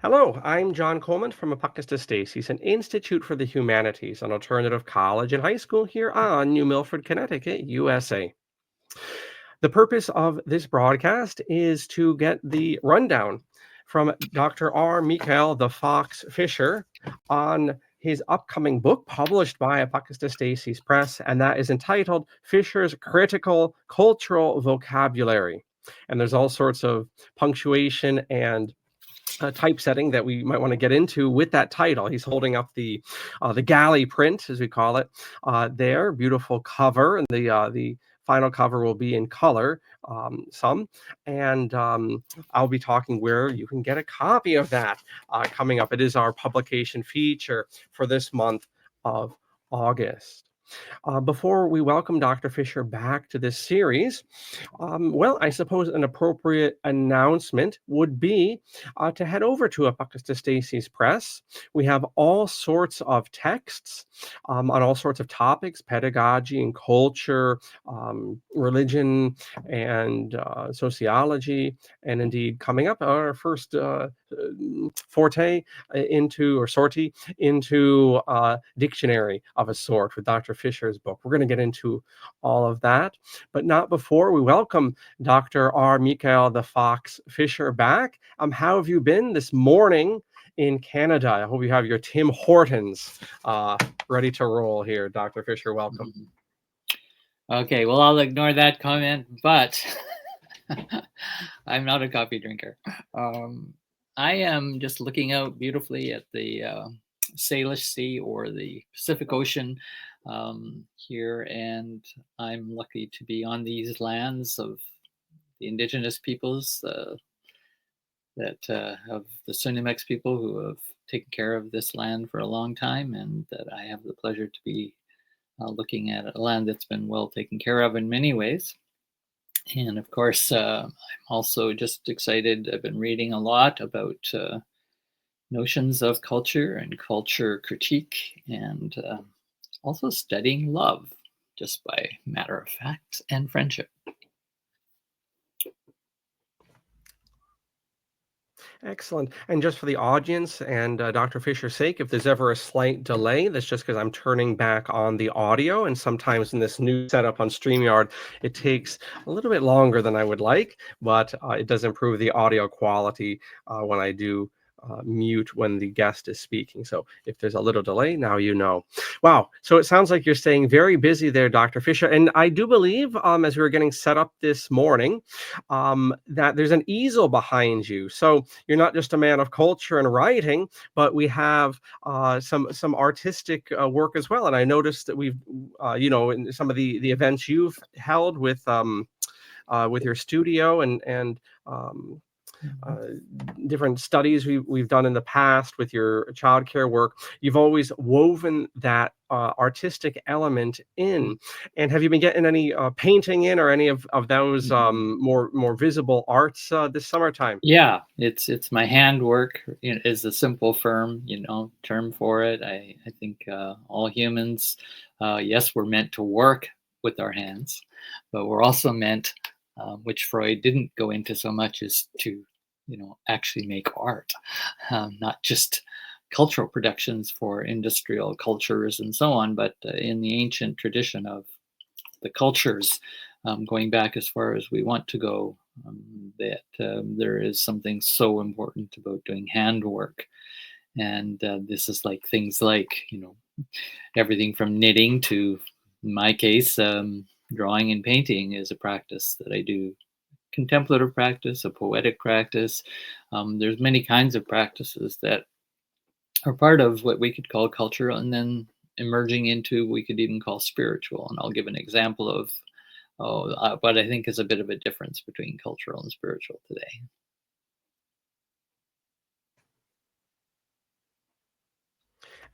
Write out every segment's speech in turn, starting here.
Hello, I'm John Coleman from ApocatastasisInstitute, an Institute for the Humanities, an alternative college and high school here on New Milford, Connecticut, USA. The purpose of this broadcast is to get the rundown from Dr. R. Michael the Fox Fisher on his upcoming book published by Apocatastasis Press, and that is entitled Fisher's Critical Cultural Vocabulary. And there's all sorts of punctuation and typesetting that we might want to get into with that title. He's holding up the galley print, as we call it, there. Beautiful cover, and the final cover will be in color, and I'll be talking where you can get a copy of that coming up. It is our publication feature for this month of August. Before we welcome Dr. Fisher back to this series, well, I suppose an appropriate announcement would be to head over to Apocatastasis Press. We have all sorts of texts on all sorts of topics, pedagogy and culture, religion and sociology, and indeed coming up our first forte into or sortie into dictionary of a sort with Dr. Fisher's book. We're going to get into all of that, but not before we welcome Dr. R. Michael the Fox Fisher back. How have you been this morning in Canada? I hope you have your Tim Hortons ready to roll here. Dr. Fisher, welcome. Okay, well, I'll ignore that comment, but I'm not a coffee drinker. I am just looking out beautifully at the Salish Sea or the Pacific Ocean here, and I'm lucky to be on these lands of the indigenous peoples of the Sunimex people who have taken care of this land for a long time, and that I have the pleasure to be looking at a land that's been well taken care of in many ways. And of course, I'm also just excited. I've been reading a lot about notions of culture and culture critique, and also studying love, just by matter of fact, and friendship. Excellent. And just for the audience and Dr. Fisher's sake, if there's ever a slight delay, that's just because I'm turning back on the audio. And sometimes in this new setup on StreamYard, it takes a little bit longer than I would like, but it does improve the audio quality when I do mute when the guest is speaking. So if there's a little delay, now you know. Wow. So it sounds like you're staying very busy there, Dr. Fisher. And I do believe, as we were getting set up this morning, that there's an easel behind you. So you're not just a man of culture and writing, but we have some artistic work as well. And I noticed that we've, in some of the events you've held with your studio and different studies we've done in the past with your childcare work, you've always woven that artistic element in. And have you been getting any painting in or any of those more visible arts this summertime? Yeah, it's my handwork is the simple term for it. I think all humans, yes, we're meant to work with our hands, but we're also meant, which Freud didn't go into so much, is to actually make art, not just cultural productions for industrial cultures and so on, but in the ancient tradition of the cultures, going back as far as we want to go, that there is something so important about doing handwork. And this is like things like, everything from knitting to, in my case, drawing and painting is a practice that I do. Contemplative practice, a poetic practice. There's many kinds of practices that are part of what we could call cultural, and then emerging into we could even call spiritual. And I'll give an example of what I think is a bit of a difference between cultural and spiritual today.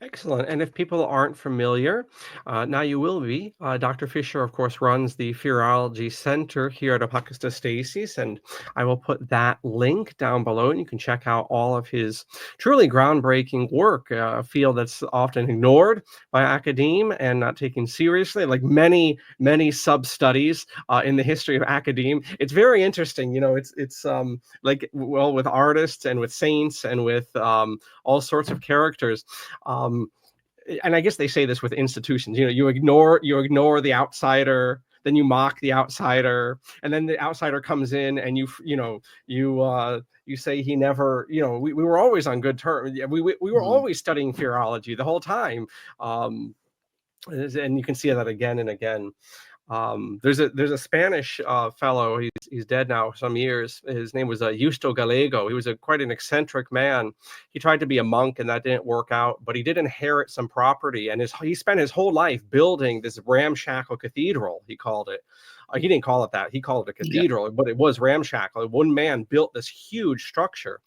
Excellent. And if people aren't familiar, now you will be. Dr. Fisher, of course, runs the Fearology Center here at Apocatastasis, and I will put that link down below, and you can check out all of his truly groundbreaking work, a field that's often ignored by academe and not taken seriously, like many, many sub-studies in the history of academe. It's very interesting. It's like, well, with artists and with saints and with all sorts of characters. Um, and I guess they say this with institutions. You ignore the outsider, then you mock the outsider, and then the outsider comes in, and you say he never. We were always on good terms. Yeah, we were Mhm. always studying philology the whole time, um, and you can see that again and again. There's a Spanish fellow. He's dead now some years. His name was Justo Gallego. He was quite an eccentric man. He tried to be a monk, and that didn't work out. But he did inherit some property, and he spent his whole life building this ramshackle cathedral. He called it. He didn't call it that. He called it a Yeah. cathedral, but it was ramshackle. One man built this huge structure,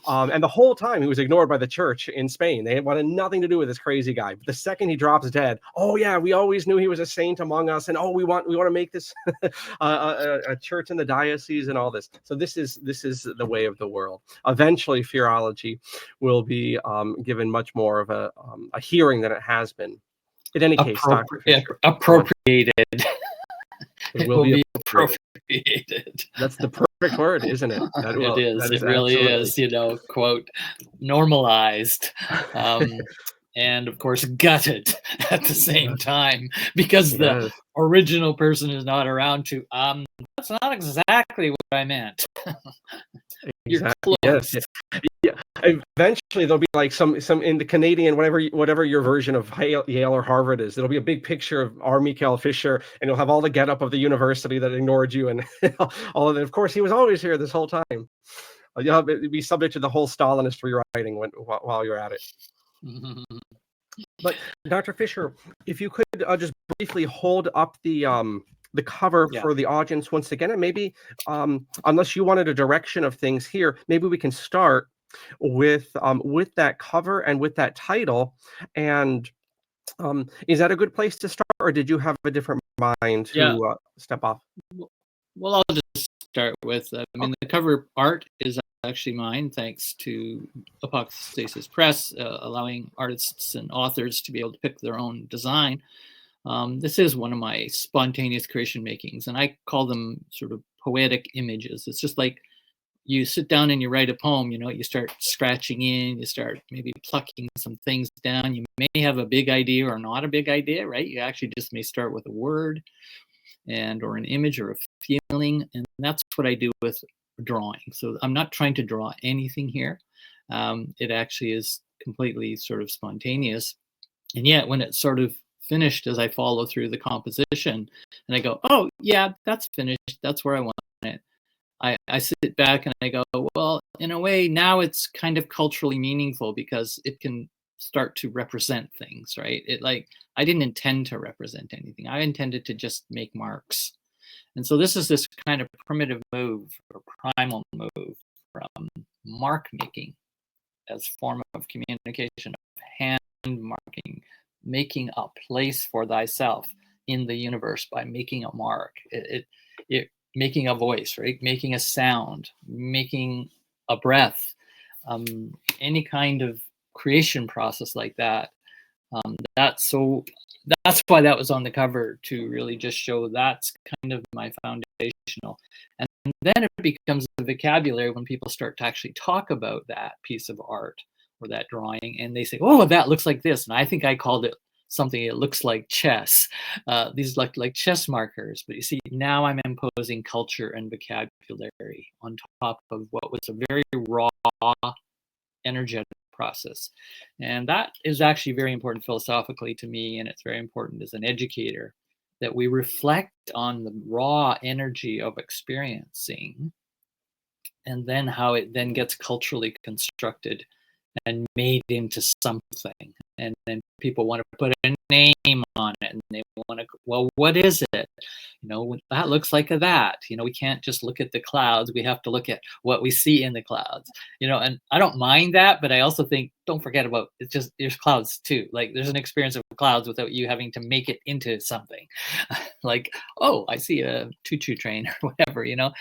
and the whole time he was ignored by the church in Spain. They wanted nothing to do with this crazy guy. But the second he drops dead, oh yeah, we always knew he was a saint among us, and oh, we want to make this a church in the diocese and all this. So this is the way of the world. Eventually, Fearology will be given much more of a hearing than it has been. In any case, Dr. Fisher, Appropriated. it It will will be be appropriated. appropriated. That's the perfect word, isn't it? It is. That It is really absolutely. is, quote, normalized. And of course, gutted at the same time because the Yes, original person is not around to, that's not exactly what I meant. You're exactly. Yes, close. yes. Yeah, eventually there'll be like some in the Canadian, whatever your version of Yale or Harvard is. There'll be a big picture of R. Michael Fisher, and you'll have all the get up of the university that ignored you, and all of it. Of course, he was always here this whole time. You'll be subject to the whole Stalinist rewriting while you're at it. But Dr. Fisher, if you could just briefly hold up the cover Yeah. for the audience once again, and maybe unless you wanted a direction of things here, maybe we can start with that cover and with that title. And is that a good place to start, or did you have a different mind Yeah. to step off? Well, I'll just start with, the cover art is actually mine, thanks to Apocastasis Press, allowing artists and authors to be able to pick their own design. This is one of my spontaneous creation makings, and I call them sort of poetic images. It's just like you sit down and you write a poem, you start scratching in, you start maybe plucking some things down. You may have a big idea or not a big idea, right? You actually just may start with a word or an image or a feeling, and that's what I do with drawing. So I'm not trying to draw anything here. It actually is completely sort of spontaneous, and yet when it's sort of finished, as I follow through the composition and I go, oh yeah, that's finished, that's where I want it, I sit back and I go, well, in a way now it's kind of culturally meaningful because it can start to represent things, right? I didn't intend to represent anything. I intended to just make marks. And so this kind of primitive move or primal move from mark making as form of communication, of hand marking, making a place for thyself in the universe by making a mark. It making a voice, right? Making a sound, making a breath, any kind of creation process like that. That's why that was on the cover, to really just show that's kind of my foundational. And then it becomes a vocabulary when people start to actually talk about that piece of art or that drawing, and they say, "Oh, that looks like this," and I think I called it something. It looks like chess. These look like chess markers, but you see, now I'm imposing culture and vocabulary on top of what was a very raw, energetic process. And that is actually very important philosophically to me, and it's very important as an educator that we reflect on the raw energy of experiencing and then how it then gets culturally constructed and made into something. And then people want to put a name on it, and they want to, well, what is it? That looks like that. We can't just look at the clouds. We have to look at what we see in the clouds. And I don't mind that, but I also think don't forget about, it's just, there's clouds too. Like there's an experience of clouds without you having to make it into something. Like, oh, I see a choo-choo train or whatever, you know.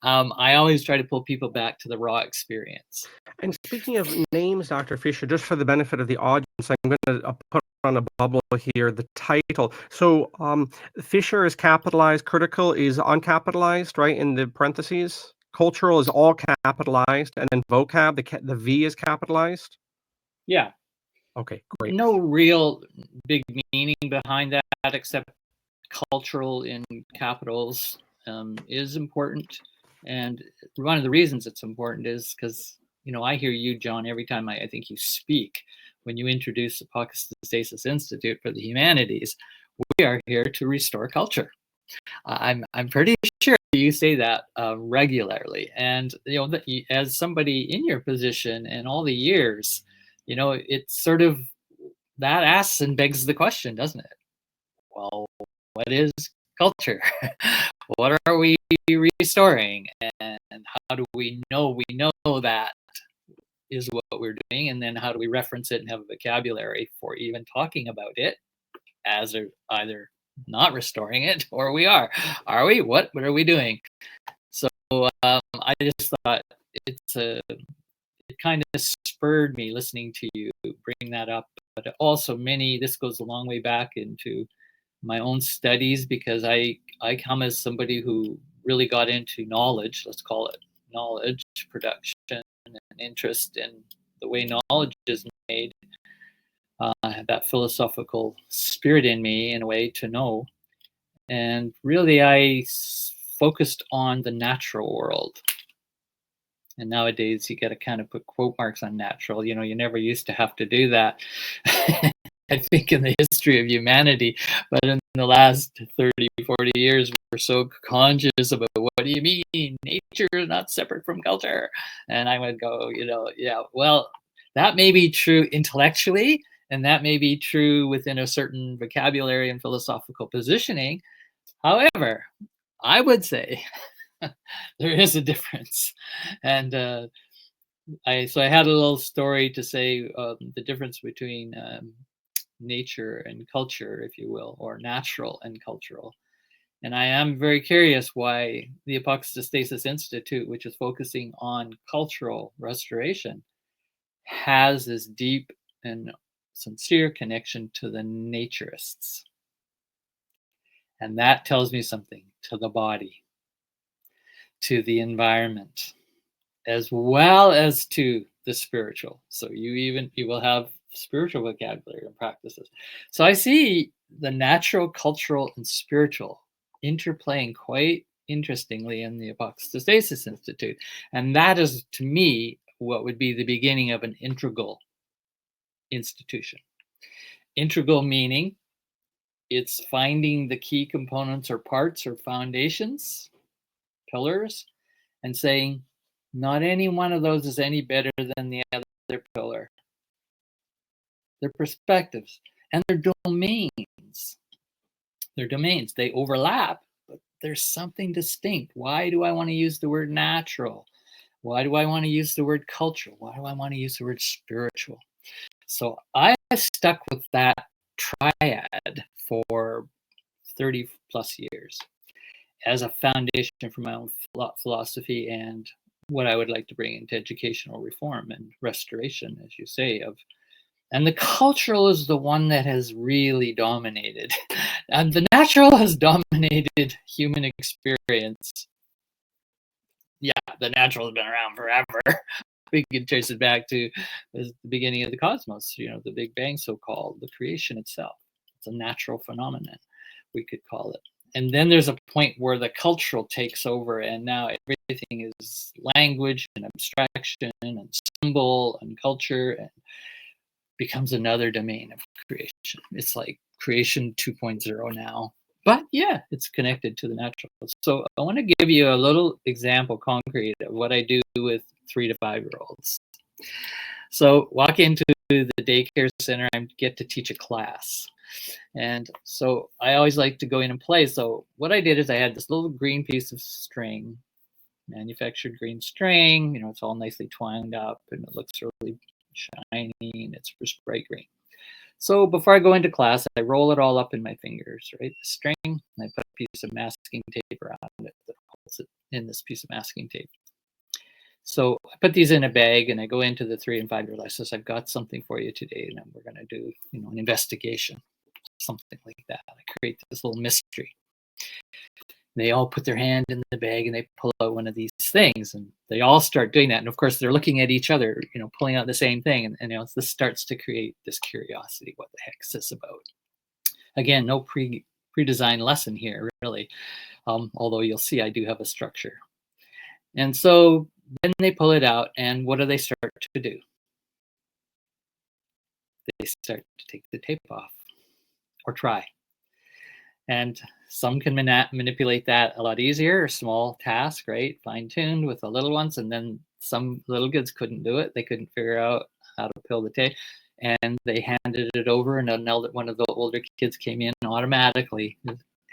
I always try to pull people back to the raw experience. And speaking of names, Dr. Fisher, just for the benefit of the audience, I'm going to put on a bubble here the title. So Fisher is capitalized, critical is uncapitalized, right, in the parentheses. Cultural is all capitalized, and then vocab, the V is capitalized. Yeah. Okay, great. No real big meaning behind that, except cultural in capitals is important. And one of the reasons it's important is because, you know, I hear you, John, every time I think you speak, when you introduce the Apocatastasis Institute for the Humanities. We are here to restore culture. I'm pretty sure you say that regularly. And, you know, as somebody in your position and all the years, you know, it's sort of, that asks and begs the question, doesn't it? Well, what is culture? What are we restoring? And how do we know that is what we're doing? And then how do we reference it and have a vocabulary for even talking about it, as either not restoring it or we are? Are we? What are we doing? So I just thought it kind of spurred me listening to you bring that up. But also this goes a long way back into my own studies, because I come as somebody who really got into knowledge, let's call it knowledge production, and interest in the way knowledge is made. I had that philosophical spirit in me, in a way, to know. And really, I focused on the natural world. And nowadays, you got to kind of put quote marks on natural. You know, you never used to have to do that, I think, in the history of humanity. But in the last 30, 40 years, we're so conscious about, what do you mean? Nature is not separate from culture. And I would go, you know, yeah, well, that may be true intellectually, and that may be true within a certain vocabulary and philosophical positioning. However, I would say there is a difference. And I had a little story to say the difference between nature and culture, if you will, or natural and cultural. And I am very curious why the Apocatastasis Institute, which is focusing on cultural restoration, has this deep and sincere connection to the naturists. And that tells me something, to the body, to the environment, as well as to the spiritual. So you will have spiritual vocabulary and practices. So I see the natural, cultural, and spiritual interplaying quite interestingly in the Apocatastasis Institute. And that is, to me, what would be the beginning of an integral institution. Integral meaning it's finding the key components or parts or foundations, pillars, and saying, not any one of those is any better than the other pillar. They're perspectives and they're domains. They're domains. They overlap, but there's something distinct. Why do I want to use the word natural? Why do I want to use the word cultural? Why do I want to use the word spiritual? So I stuck with that triad for 30 plus years as a foundation for my own philosophy and what I would like to bring into educational reform and restoration, as you say, and the cultural is the one that has really dominated. And the natural has dominated human experience. Yeah, the natural has been around forever. We can trace it back to the beginning of the cosmos, you know, the Big Bang, so-called, the creation itself. It's a natural phenomenon, we could call it. And then there's a point where the cultural takes over, and now everything is language and abstraction and symbol and culture, and becomes another domain of creation. It's like creation 2.0 now. But yeah, it's connected to the natural. So I want to give you a little example, concrete, of what I do with 3 to 5-year-olds. So walk into the daycare center, I get to teach a class. And so I always like to go in and play. So what I did is I had this little green piece of string, manufactured green string, you know, it's all nicely twined up and it looks really shining, it's bright green. So before I go into class, I roll it all up in my fingers, right? The string, and I put a piece of masking tape around it that holds it in this piece of masking tape. So I put these in a bag and I go into the 3 and 5 year lessons. I've got something for you today, and we're going to do, an investigation, something like that. I create this little mystery. They all put their hand in the bag and they pull out one of these things, and they all start doing that. And of course, they're looking at each other, pulling out the same thing. And this starts to create this curiosity. What the heck is this about? Again, no pre-designed lesson here, really. Although you'll see I do have a structure. And so then they pull it out, and what do they start to do? They start to take the tape off, or try. And some can manipulate that a lot easier, a small task, right? Fine-tuned with the little ones. And then some little kids couldn't do it. They couldn't figure out how to peel the tape. And they handed it over, and one of the older kids came in and automatically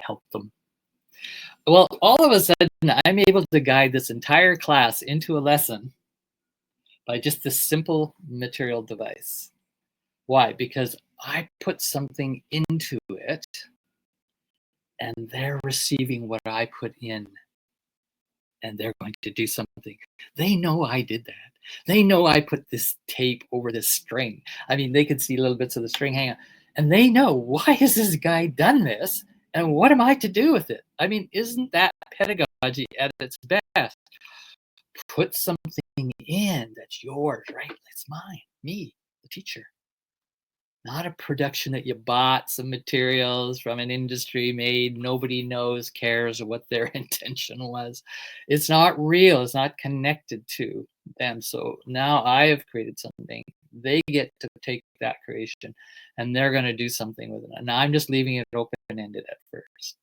helped them. Well, all of a sudden, I'm able to guide this entire class into a lesson by just this simple material device. Why? Because I put something into it, and they're receiving what I put in, and they're going to do something. They know I did that. They know I put this tape over this string. I mean, they could see little bits of the string hanging out, and they know, why has this guy done this? And what am I to do with it? I mean, isn't that pedagogy at its best? Put something in that's yours, right? It's mine, me, the teacher. Not a production that you bought some materials from an industry made. Nobody knows, cares what their intention was. It's not real. It's not connected to them. So now I have created something. They get to take that creation, and they're going to do something with it. And I'm just leaving it open-ended at first.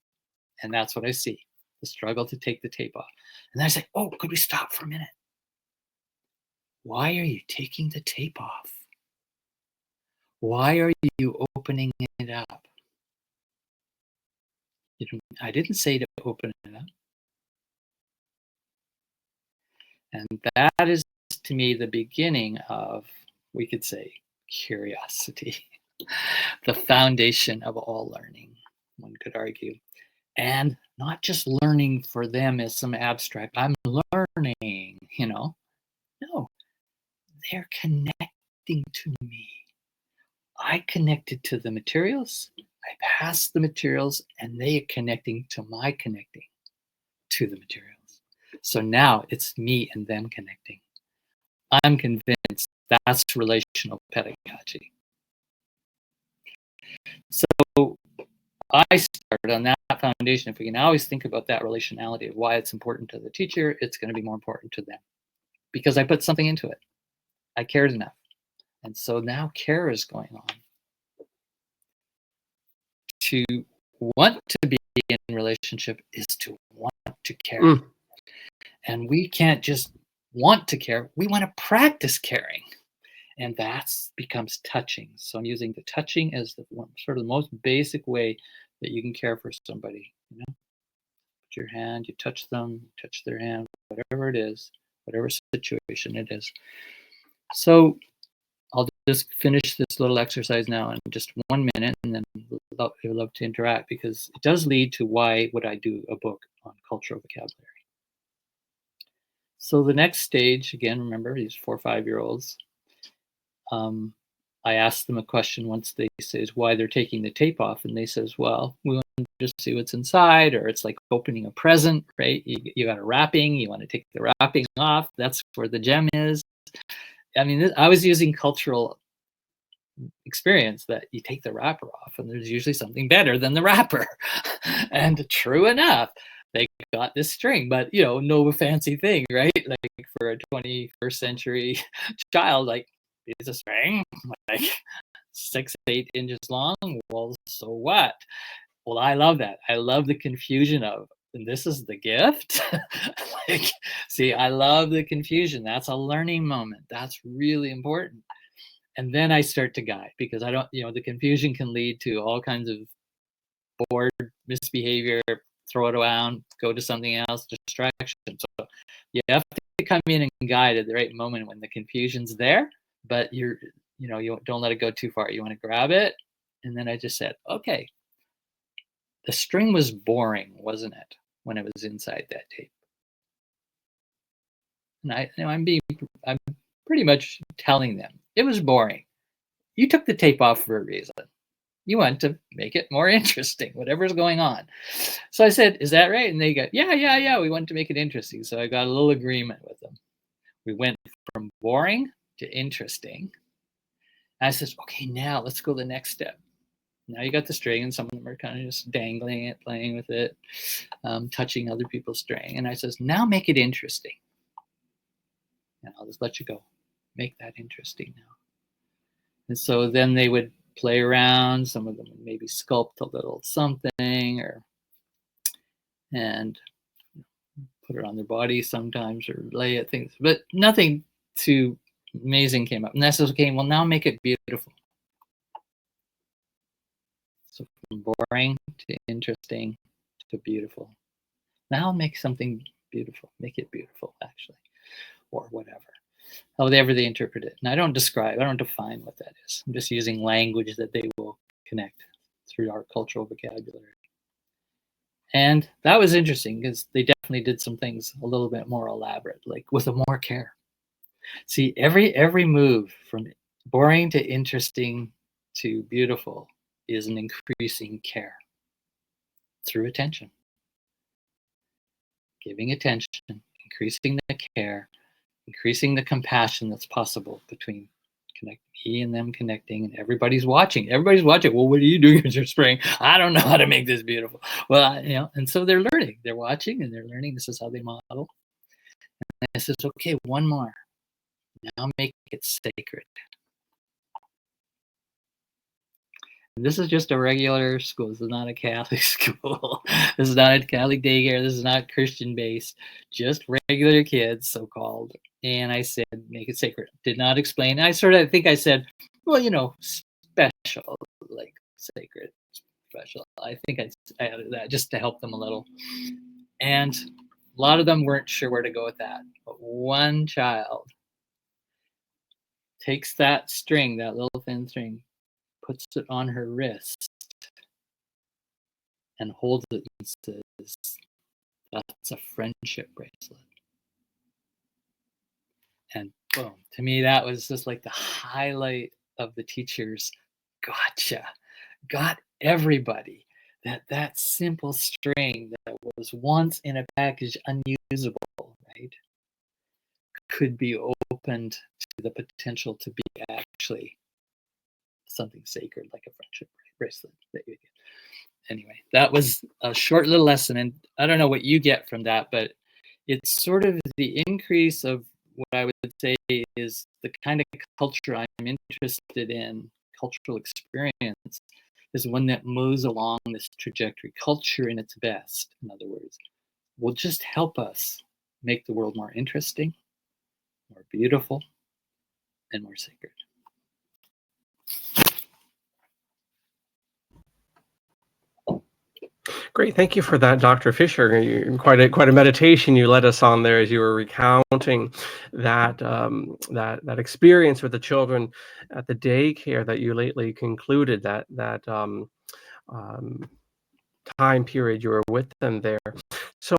And that's what I see, the struggle to take the tape off. And then I say, oh, could we stop for a minute? Why are you taking the tape off? Why are you opening it up? I didn't say to open it up. And that is, to me, the beginning of, we could say, curiosity, the foundation of all learning, one could argue. And not just learning for them as some abstract, I'm learning, No, they're connecting to me. I connected to the materials, I passed the materials, and they are connecting to my connecting to the materials. So now it's me and them connecting. I'm convinced that's relational pedagogy. So I start on that foundation. If we can always think about that relationality of why it's important to the teacher, it's going to be more important to them. Because I put something into it. I cared enough. And so now care is going on. To want to be in relationship is to want to care. And we can't just want to care, we want to practice caring. And that becomes touching. So I'm using the touching as the sort of the most basic way that you can care for somebody. Put your hand, you touch them, touch their hand, whatever it is, whatever situation it is. So I'll just finish this little exercise now in just 1 minute, and then I would love to interact, because it does lead to why would I do a book on cultural vocabulary. So the next stage, again, remember, these 4 or 5 year olds, I asked them a question once. They says why they're taking the tape off, and they says, well, we want to just see what's inside, or it's like opening a present, right? You got a wrapping, you want to take the wrapping off, that's where the gem is. I mean, I was using cultural experience that you take the wrapper off and there's usually something better than the wrapper. And true enough, they got this string, but no fancy thing, right? Like for a 21st century child, like, is a string like 6-8 inches long? Well, so what? Well, I love that. I love the confusion of, and this is the gift. Like, see, I love the confusion. That's a learning moment. That's really important. And then I start to guide, because I don't, the confusion can lead to all kinds of bored misbehavior, throw it around, go to something else, distraction. So you have to come in and guide at the right moment when the confusion's there, but you don't let it go too far. You want to grab it. And then I just said, okay, the string was boring, wasn't it, when it was inside that tape? And I'm pretty much telling them it was boring. You took the tape off for a reason. You want to make it more interesting, whatever's going on. So I said, is that right? And they go, yeah. We want to make it interesting. So I got a little agreement with them. We went from boring to interesting. And I says, okay, now let's go the next step. Now you got the string, and some of them are kind of just dangling it, playing with it, touching other people's string. And I says, now make it interesting. And I'll just let you go. Make that interesting now. And so then they would play around. Some of them would maybe sculpt a little something, and put it on their body sometimes, or lay it things, but nothing too amazing came up. And I says, okay, well, now make it beautiful. So from boring to interesting to beautiful. Now make something beautiful. Make it beautiful, actually, or whatever. However they interpret it. And I don't define what that is. I'm just using language that they will connect through our cultural vocabulary. And that was interesting because they definitely did some things a little bit more elaborate, like with more care. See, every move from boring to interesting to beautiful is an increasing care through attention. Giving attention, increasing the care, increasing the compassion that's possible between me and them connecting, and everybody's watching. Well, what are you doing with your spring? I don't know how to make this beautiful. Well, and so they're learning. They're watching and they're learning. This is how they model. And I says, okay, one more. Now make it sacred. And this is just a regular school. This is not a Catholic school. This is not a Catholic daycare. This is not Christian-based. Just regular kids, so-called. And I said, make it sacred. Did not explain. I think I said, well, special, like sacred, special. I think I added that just to help them a little. And a lot of them weren't sure where to go with that. But one child takes that string, that little thin string, puts it on her wrist, and holds it and says, that's a friendship bracelet. And boom, to me, that was just like the highlight of the teacher's gotcha. Got everybody. That simple string that was once in a package unusable, right, could be opened to the potential to be actually something sacred, like a friendship bracelet that you get. Anyway, that was a short little lesson, and I don't know what you get from that, but it's sort of the increase of what I would say is the kind of culture I'm interested in. Cultural experience is one that moves along this trajectory. Culture in its best, in other words, will just help us make the world more interesting, more beautiful, and more sacred. Great, thank you for that, Dr. Fisher. Quite a meditation you led us on there as you were recounting that that experience with the children at the daycare that you lately concluded, that time period you were with them there. So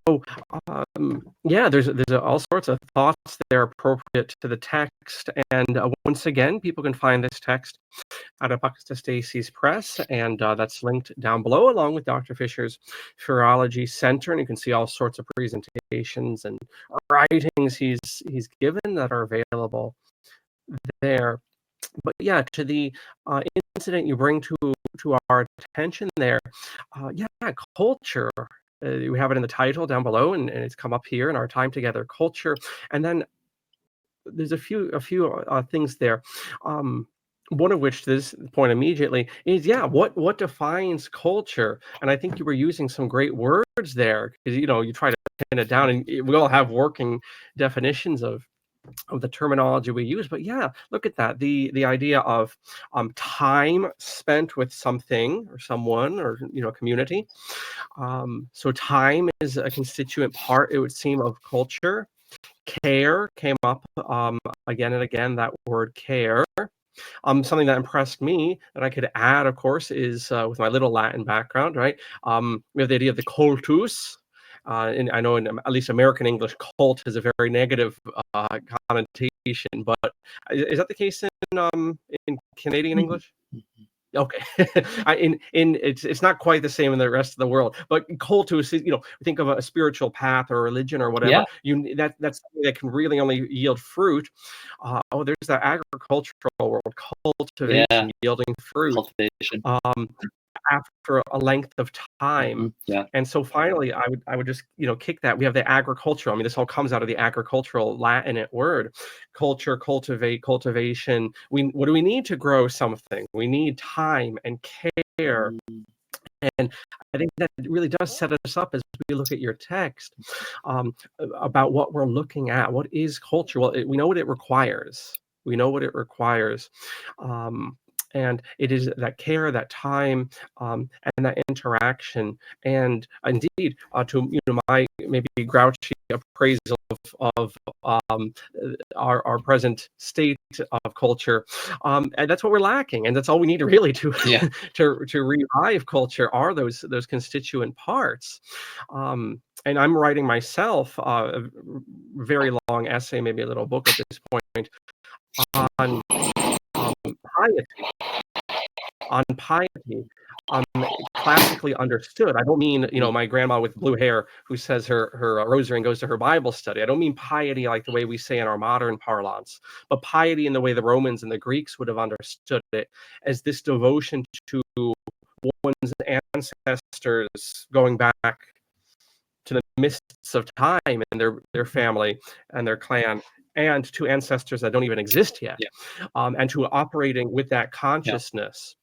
yeah, there's all sorts of thoughts that are appropriate to the text, and once again, people can find this text at Apocatastasis Press, and that's linked down below, along with Dr. Fisher's Philology Center, and you can see all sorts of presentations and writings he's given that are available there. But yeah, to the incident you bring to our attention there, yeah, culture. We have it in the title down below, and it's come up here in our time together, culture, and then there's a few things there. One of which, to this point immediately, is what defines culture? And I think you were using some great words there, because you try to pin it down, and we all have working definitions of the terminology we use. But yeah, look at that, the idea of time spent with something or someone, or community. So time is a constituent part, it would seem, of culture. Care came up again and again, that word care. Something that impressed me that I could add, of course, is with my little Latin background, right? We have the idea of the cultus. And I know in at least American English, cult has a very negative connotation, but is that the case in Canadian Mhm. English? Okay. In it's not quite the same in the rest of the world, but cultus is, think of a spiritual path or religion or Yeah, whatever. That's something that can really only yield fruit. There's that agricultural world, yeah, cultivation, yielding fruit. cultivation. Um, After a length of time. Yeah, And so finally, I would just, kick that. We have the agricultural. I mean, this all comes out of the agricultural Latin word, culture, cultivate, cultivation. What do we need to grow something? We need time and care. mm, And I think that really does set us up as we look at your text about what we're looking at. What is culture? Well, we know what it requires. We know what it requires. Um, and it is that care, that time, and that interaction. And indeed, to my maybe grouchy appraisal of our present state of culture, and that's what we're lacking, and that's all we need to really to yeah, to revive culture are those constituent parts. And I'm writing myself a very long essay, maybe a little book at this point, on piety, on piety, classically understood. I don't mean, mm, my grandma with blue hair who says her rosary and goes to her Bible study. I don't mean piety like the way we say in our modern parlance, but piety in the way the Romans and the Greeks would have understood it, as this devotion to one's ancestors going back to the mists of time and their family and their clan, and to ancestors that don't even exist yet, yeah, and to operating with that yeah, consciousness.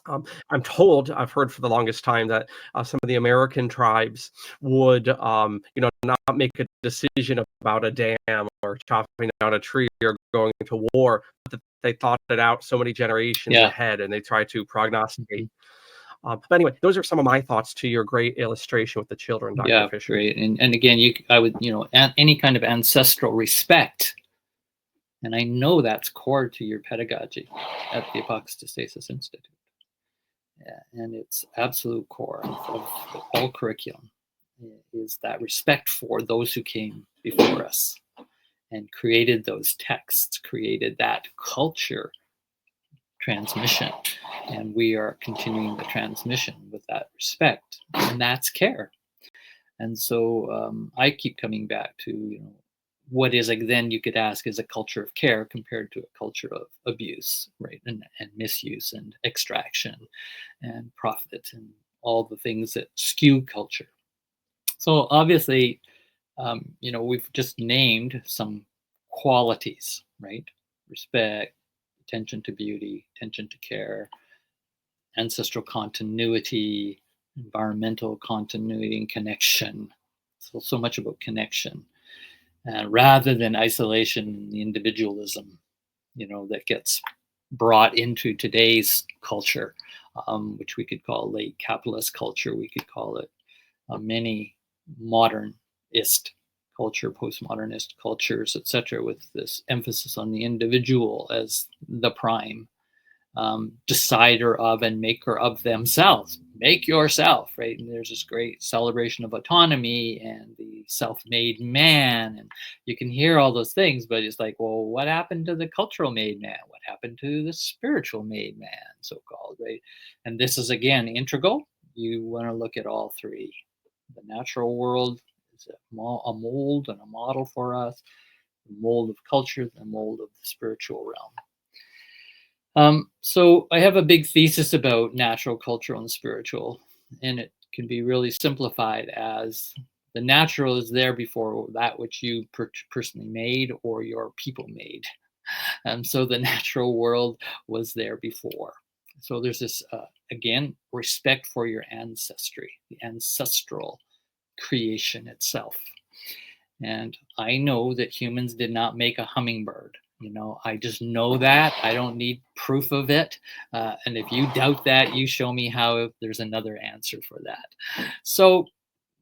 I'm told, I've heard for the longest time that some of the American tribes would, not make a decision about a dam or chopping down a tree or going to war, but that they thought it out so many generations yeah. ahead and they try to prognosticate. Mhm. But anyway, those are some of my thoughts to your great illustration with the children, Dr. Yeah, Fisher. great. And again, I would, any kind of ancestral respect, and I know that's core to your pedagogy at the Apocatastasis Institute. Yeah, and it's absolute core of the whole curriculum is that respect for those who came before us and created those texts, created that culture transmission. And we are continuing the transmission with that respect. And that's care. And so I keep coming back to, what is, like, then you could ask, is a culture of care compared to a culture of abuse, right? And misuse and extraction and profit and all the things that skew culture. So obviously, we've just named some qualities, right? Respect, attention to beauty, attention to care, ancestral continuity, environmental continuity and connection. So much about connection, rather than isolation and individualism, that gets brought into today's culture, which we could call late capitalist culture. We could call it many modernist culture, postmodernist cultures, etc., with this emphasis on the individual as the prime decider of and maker of themselves. Make yourself, right? And there's this great celebration of autonomy and the self-made man, and you can hear all those things, but it's like, well, what happened to the cultural made man? What happened to the spiritual made man, so-called, right? And this is again integral. You want to look at all three. The natural world is a mold and a model for us. The mold of culture, the mold of the spiritual realm. So I have a big thesis about natural, cultural, and spiritual, and it can be really simplified as the natural is there before that which you personally made or your people made. And so the natural world was there before. So there's this, again, respect for your ancestry, the ancestral creation itself. And I know that humans did not make a hummingbird. I just know that. I don't need proof of it. And if you doubt that, you show me how there's another answer for that. So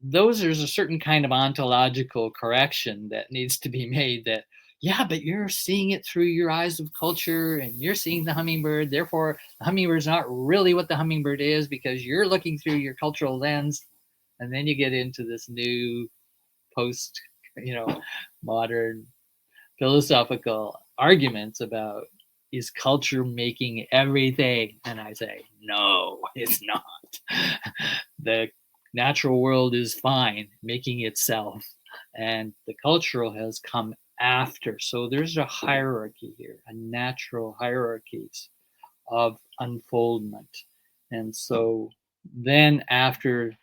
there's a certain kind of ontological correction that needs to be made, that, yeah, but you're seeing it through your eyes of culture, and you're seeing the hummingbird, therefore the hummingbird's not really what the hummingbird is because you're looking through your cultural lens. And then you get into this new post, modern philosophical arguments about, is culture making everything? And I say, no, it's not. The natural world is fine making itself, and the cultural has come after. So there's a hierarchy here, a natural hierarchies of unfoldment. And so then after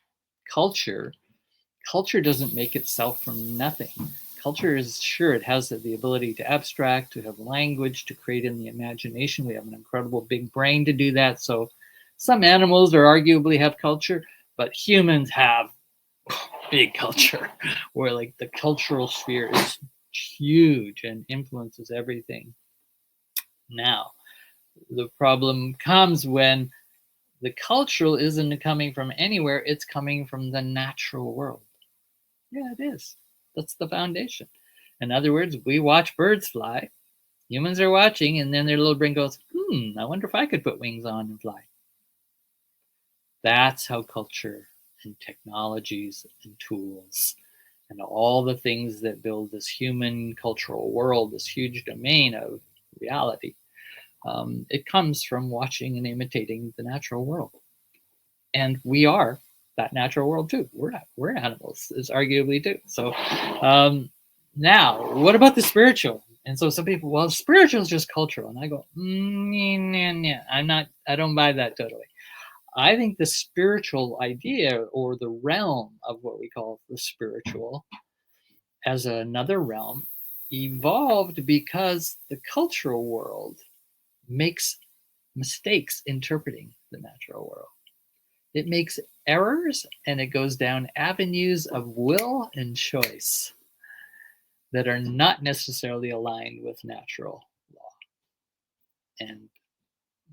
culture, culture doesn't make itself from nothing. Culture is, sure, it has the ability to abstract, to have language, to create in the imagination. We have an incredible big brain to do that. So some animals are arguably have culture, but humans have big culture, where like the cultural sphere is huge and influences everything. Now, the problem comes when the cultural isn't coming from anywhere, it's coming from the natural world. Yeah, it is. That's the foundation. In other words, we watch birds fly. Humans are watching, and then their little brain goes, I wonder if I could put wings on and fly. That's how culture and technologies and tools and all the things that build this human cultural world, this huge domain of reality, it comes from watching and imitating the natural world. And we are that natural world too. We're animals, is arguably too. So now, what about the spiritual? And so some people, well, spiritual is just cultural, and I go, I don't buy that totally. I think the spiritual idea, or the realm of what we call the spiritual as another realm, evolved because the cultural world makes mistakes interpreting the natural world. It makes errors, and it goes down avenues of will and choice that are not necessarily aligned with natural law and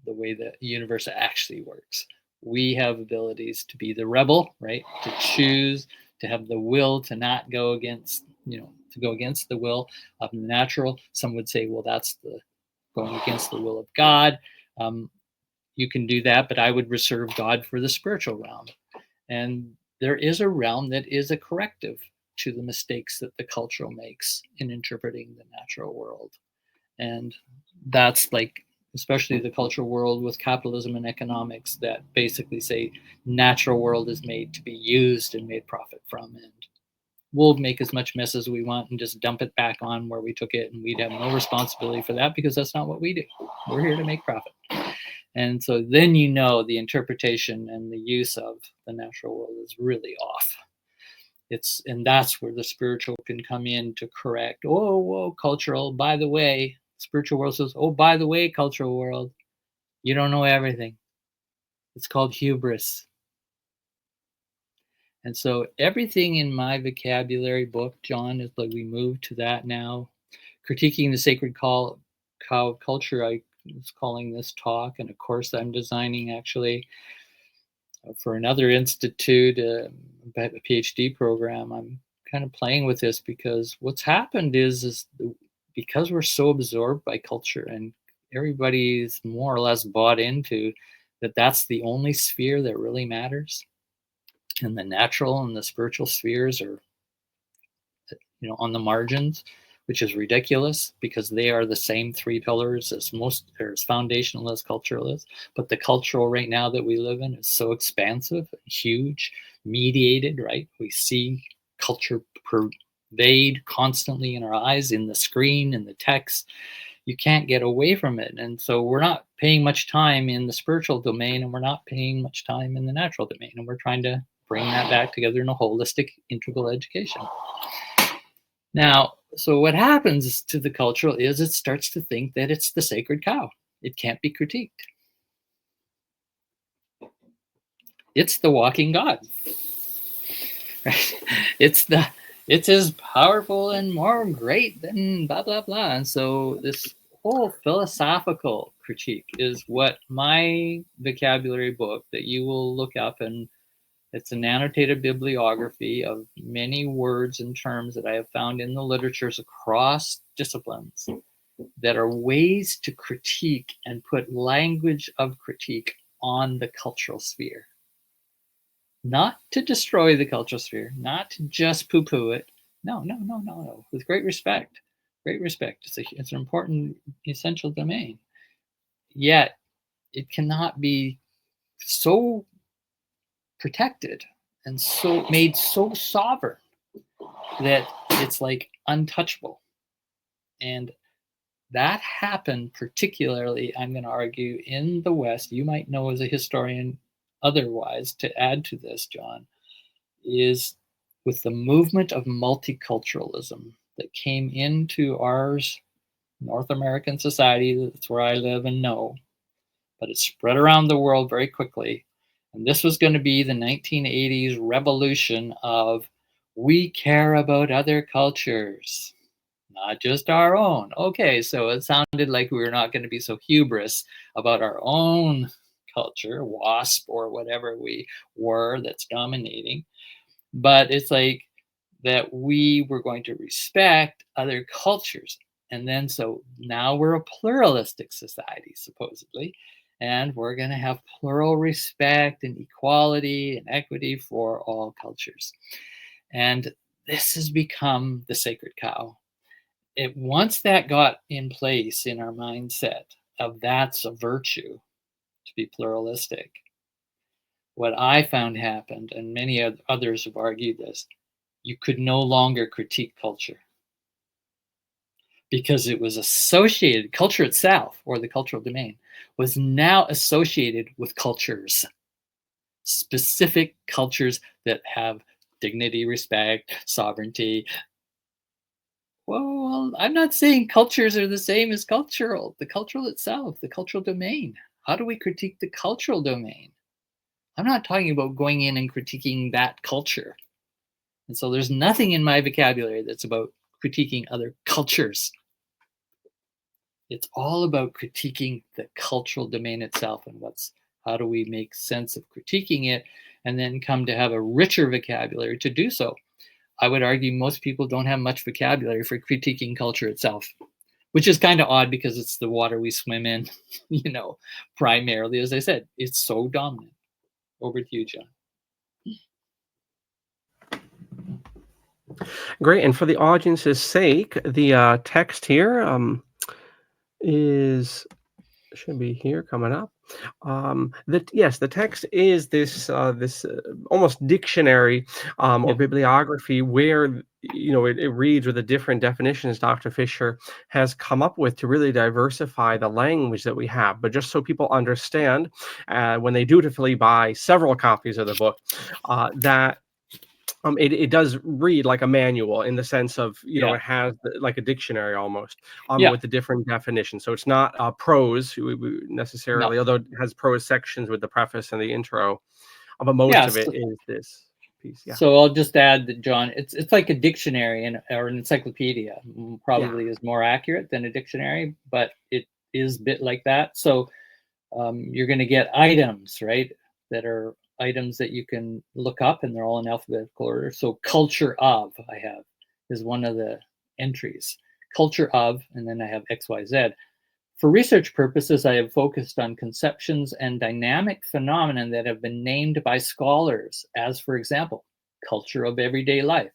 the way the universe actually works. We have abilities to be the rebel, right? To choose, to have the will to not go against, to go against the will of the natural. Some would say, well, that's the going against the will of God. You can do that, but I would reserve God for the spiritual realm. And there is a realm that is a corrective to the mistakes that the cultural makes in interpreting the natural world. And that's like, especially the cultural world with capitalism and economics, that basically say natural world is made to be used and made profit from. And we'll make as much mess as we want and just dump it back on where we took it. And we'd have no responsibility for that because that's not what we do. We're here to make profit. And so then the interpretation and the use of the natural world is really off. And that's where the spiritual can come in to correct. Oh, whoa, cultural, by the way, spiritual world says, oh, by the way, cultural world, you don't know everything. It's called hubris. And so everything in my vocabulary book, John, is like, we move to that now. Critiquing the Sacred Cow Culture, I was calling this talk, and a course I'm designing actually for another institute, a PhD program. I'm kind of playing with this because what's happened is because we're so absorbed by culture, and everybody's more or less bought into that that's the only sphere that really matters, and the natural and the spiritual spheres are on the margins, which is ridiculous because they are the same three pillars as foundational as cultural is. But the cultural right now that we live in is so expansive, huge, mediated, right? We see culture pervade constantly in our eyes, in the screen, in the text. You can't get away from it. And so we're not paying much time in the spiritual domain, and we're not paying much time in the natural domain. And we're trying to bring that back together in a holistic, integral education. Now, so what happens to the cultural is it starts to think that it's the sacred cow. It can't be critiqued. It's the walking God. Right? It's as powerful and more great than blah, blah, blah. And so this whole philosophical critique is what my vocabulary book that you will look up and It's an annotated bibliography of many words and terms that I have found in the literatures across disciplines that are ways to critique and put language of critique on the cultural sphere. Not to destroy the cultural sphere, not to just poo-poo it. No. With great respect. Great respect. It's an important, essential domain. Yet, it cannot be so protected and so made so sovereign that it's like untouchable. And that happened particularly, I'm going to argue, in the West. You might know as a historian otherwise, to add to this, John, is with the movement of multiculturalism that came into ours, North American society. That's where I live and know, but it spread around the world very quickly. And this was going to be the 1980s revolution of we care about other cultures, not just our own. Okay, so it sounded like we were not going to be so hubris about our own culture, WASP or whatever we were that's dominating. But it's like that we were going to respect other cultures. And then so now we're a pluralistic society, supposedly, and we're going to have plural respect and equality and equity for all cultures. And this has become the sacred cow. Once that got in place in our mindset of that's a virtue to be pluralistic, what I found happened, and many others have argued this, you could no longer critique culture because it was associated, culture itself, or the cultural domain, was now associated with cultures, specific cultures that have dignity, respect, sovereignty. Well, I'm not saying cultures are the same as cultural. The cultural itself, the cultural domain. How do we critique the cultural domain? I'm not talking about going in and critiquing that culture. And so there's nothing in my vocabulary that's about critiquing other cultures. It's all about critiquing the cultural domain itself and how do we make sense of critiquing it and then come to have a richer vocabulary to do so. I would argue most people don't have much vocabulary for critiquing culture itself, which is kind of odd because it's the water we swim in, primarily. As I said, it's so dominant. Over to you, John. Great. And for the audience's sake, the text here should be here coming up. The text is this almost dictionary or bibliography where it reads with the different definitions Dr. Fisher has come up with to really diversify the language that we have. But just so people understand, when they dutifully buy several copies of the book, that it does read like a manual in the sense of, it has like a dictionary almost with the different definitions. So it's not prose necessarily, although it has prose sections with the preface and the intro. But most of it is this piece. Yeah. So I'll just add that, John, it's like a dictionary or an encyclopedia. Probably is more accurate than a dictionary, but it is a bit like that. So you're going to get items, right, that are items that you can look up, and they're all in alphabetical order. So culture of is one of the entries. Culture of, and then I have XYZ. For research purposes, I have focused on conceptions and dynamic phenomena that have been named by scholars as, for example, culture of everyday life,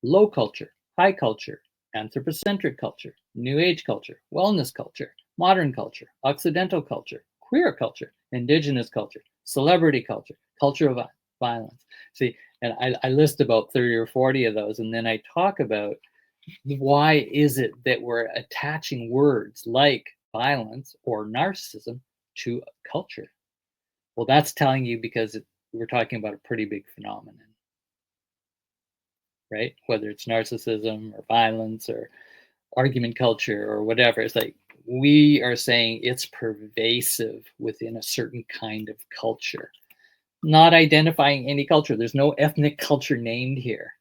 low culture, high culture, anthropocentric culture, new age culture, wellness culture, modern culture, occidental culture, queer culture, indigenous culture, celebrity culture, culture of violence. See, and I list about 30 or 40 of those, and then I talk about why is it that we're attaching words like violence or narcissism to culture. Well, that's telling you because we're talking about a pretty big phenomenon, right? Whether it's narcissism or violence or argument culture or whatever, it's like we are saying it's pervasive within a certain kind of culture, not identifying any culture. There's no ethnic culture named here.